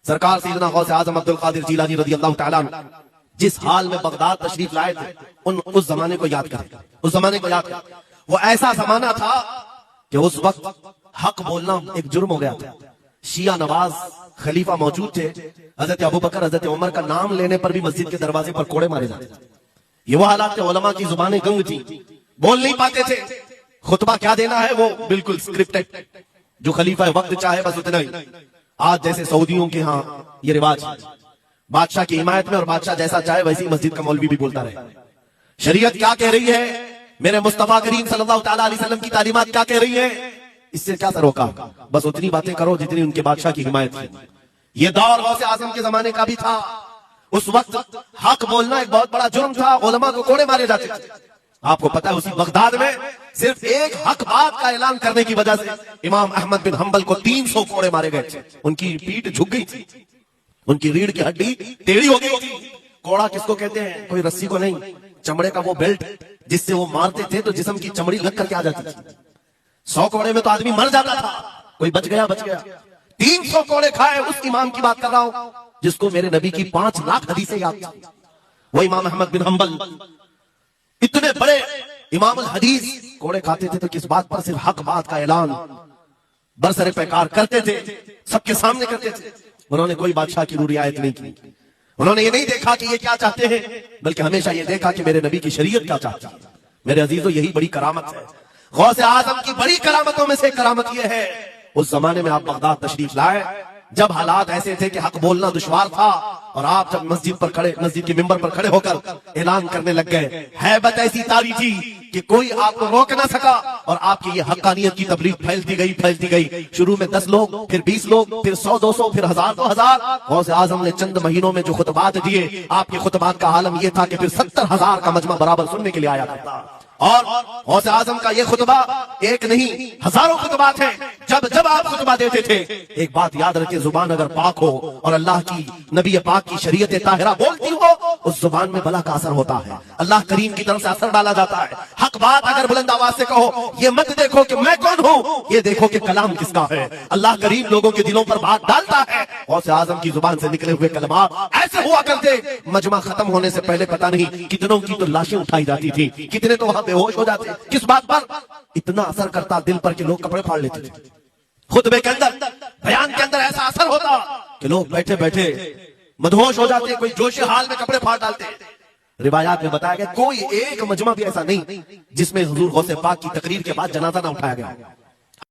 سرکار سیدنا غوث اعظم عبد القادر جیلانی رضی اللہ تعالیٰ عنہ جس حال میں بغداد تشریف لائے تھے اس زمانے کو یاد کریں، اس زمانے کو یاد کریں۔ وہ ایسا زمانہ تھا کہ اس وقت حق بولنا ایک جرم ہو گیا تھا۔ شیعہ نواز خلیفہ موجود تھے، حضرت ابوبکر حضرت عمر کا نام لینے پر بھی مسجد کے دروازے پر کوڑے مارے جاتے تھے۔ یہ وہ حالات تھے، علماء کی زبانیں گنگ تھیں، بول نہیں پاتے تھے، خطبہ کیا دینا ہے وہ بالکل سکرپٹڈ، جو خلیفہ وقت چاہے بس اتنا ہی۔ آج جیسے سعودیوں کے ہاں یہ رواج ہے، بادشاہ کی حمایت میں اور بادشاہ جیسا چاہے ویسی مسجد کا مولوی بھی بولتا رہے۔ شریعت کیا کہہ رہی ہے، میرے مصطفیٰ کریم صلی اللہ تعالیٰ علیہ وسلم کی تعلیمات کیا کہہ رہی ہے، اس سے کیا روکا؟ بس اتنی باتیں کرو جتنی ان کے بادشاہ کی حمایت کی۔ یہ دور غوث اعظم کے زمانے کا بھی تھا۔ اس وقت حق بولنا ایک بہت بڑا جرم تھا، علماء کو کوڑے مارے جاتے تھے۔ آپ کو پتا ہے اسی بغداد میں صرف ایک حق بات کا اعلان کرنے کی وجہ سے امام احمد بن حنبل کو 300 کوڑے مارے گئے تھے۔ ان کی پیٹھ جھک گئی تھی، ان کی ریڑھ کی ہڈی ٹیڑھی ہو گئی تھی۔ کوڑا کس کو کہتے ہیں؟ کوئی رسی کو نہیں، چمڑے کا وہ بیلٹ جس سے وہ مارتے تھے تو جسم کی چمڑی لگ کر کے آ جاتی تھی۔ 100 کوڑے میں تو آدمی مر جاتا تھا، کوئی بچ گیا بچ گیا۔ 300 کوڑے کھائے اس امام کی بات کر رہا ہوں جس کو میرے نبی کی 5 لاکھ حدیثیں یاد تھی۔ وہ امام احمد بن حنبل اتنے بڑے امام الحدیث کوڑے کھاتے تھے تو کس بات پر؟ صرف حق بات کا اعلان برسر پیکار کرتے تھے، سب کے سامنے کرتے تھے۔ انہوں نے کوئی بادشاہ کی رعایت نہیں کی، انہوں نے یہ نہیں دیکھا کہ یہ کیا چاہتے ہیں، بلکہ ہمیشہ یہ دیکھا کہ میرے نبی کی شریعت کیا چاہتی ہے۔ میرے عزیزو، یہی بڑی کرامت ہے۔ غوث اعظم کی بڑی کرامتوں میں سے کرامت یہ ہے، اس زمانے میں آپ بغداد تشریف لائے جب حالات ایسے تھے کہ حق بولنا دشوار تھا، اور آپ جب مسجد کے ممبر پر کھڑے ہو کر اعلان کرنے لگ گئے، ہیبت ایسی طاری تھی کہ کوئی آپ کو روک نہ سکا، اور آپ کی یہ حقانیت کی تبلیغ پھیلتی گئی۔ شروع میں 10 لوگ، پھر 20 لوگ، پھر 100 200، پھر 1000 2000۔ غوث اعظم نے چند مہینوں میں جو خطبات دیے، آپ کے خطبات کا عالم یہ تھا کہ پھر 70,000 کا مجمع برابر سننے کے لیے آیا کرتا۔ اور غوث اعظم کا یہ خطبہ ایک نہیں، ہزاروں خطبات ہیں۔ جب آپ خطبہ دیتے تھے، ایک بات یاد رکھیں، زبان اگر پاک ہو اور اللہ کی نبی پاک کی شریعت طاہرہ بولتی ہو، اس زبان میں بلا کا اثر ہوتا ہے، اللہ کریم کی طرف سے اثر ڈالا جاتا ہے۔ حق بات اگر بلند آواز سے کہو، یہ مت دیکھو کہ میں کون ہوں، یہ دیکھو کہ کلام کس کا ہے۔ اللہ کریم لوگوں کے دلوں پر بات ڈالتا ہے۔ غوث اعظم کی زبان سے نکلے ہوئے کلمات ایسے ہوا کرتے، مجمع ختم ہونے سے پہلے پتہ نہیں کتنوں کی تو لاشیں اٹھائی جاتی تھی، کتنے تو وہاں بے ہوش ہو جاتے۔ کس بات پر؟ اتنا اثر کرتا دل پر کہ لوگ کپڑے پھاڑ لیتے تھے۔ خطبے کے اندر، بیان کے اندر ایسا اثر ہوتا کہ لوگ بیٹھے بیٹھے مدہوش ہو جاتے، کوئی جوش حال میں کپڑے پھاڑ ڈالتے۔ روایات میں بتایا گیا کوئی ایک مجمع بھی ایسا نہیں جس میں حضور غوث پاک کی تقریر کے بعد جنازہ نہ اٹھایا گیا۔